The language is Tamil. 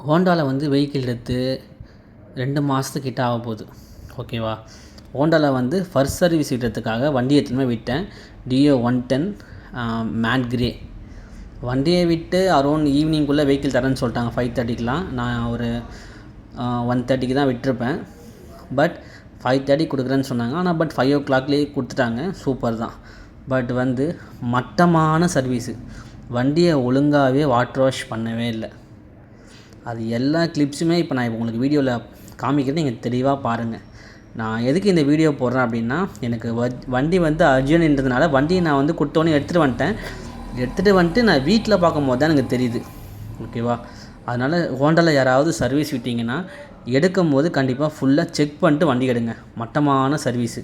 ஹோண்டாவில் வந்து வெஹிக்கிள் எடுத்து 2 மாதத்துக்கிட்ட ஆக போகுது. ஓகேவா? ஹோண்டாவில் வந்து ஃபர்ஸ்ட் சர்வீஸ் விடுறதுக்காக வண்டி எடுத்துன்னு போய் விட்டேன். Dio 110 matte grey. வண்டியை விட்டு அரௌண்ட் ஈவினிங்குள்ளே வெஹிக்கிள் தரேன்னு சொல்லிட்டாங்க 5:30க்குலாம். நான் ஒரு 1:30க்கு தான் விட்டிருப்பேன். பட் 5:30 கொடுக்குறேன்னு சொன்னாங்க. ஆனால் 5 o'clockலேயே கொடுத்துட்டாங்க. சூப்பர் தான். பட் வந்து மட்டமான சர்வீஸு. வண்டியை ஒழுங்காகவே வாட்டர் வாஷ் பண்ணவே இல்லை. அது எல்லா கிளிப்ஸுமே இப்போ நான் உங்களுக்கு வீடியோவில் காமிக்கிறது நீங்கள் தெளிவாக பாருங்கள். நான் எதுக்கு இந்த வீடியோ போடுறேன் அப்படின்னா, எனக்கு வண்டி வந்து அர்ஜென்ட்ன்றதுனால வண்டியை நான் வந்து கொடுத்தோன்னே எடுத்துகிட்டு வந்துட்டு நான் வீட்டில் பார்க்கும்போது தான் எனக்கு தெரியுது. ஓகேவா? அதனால் ஹோண்டாவில் யாராவது சர்வீஸ் விட்டிங்கன்னா எடுக்கும் போது கண்டிப்பாக ஃபுல்லாக செக் பண்ணிட்டு வண்டி எடுங்க. மட்டமான சர்வீஸு.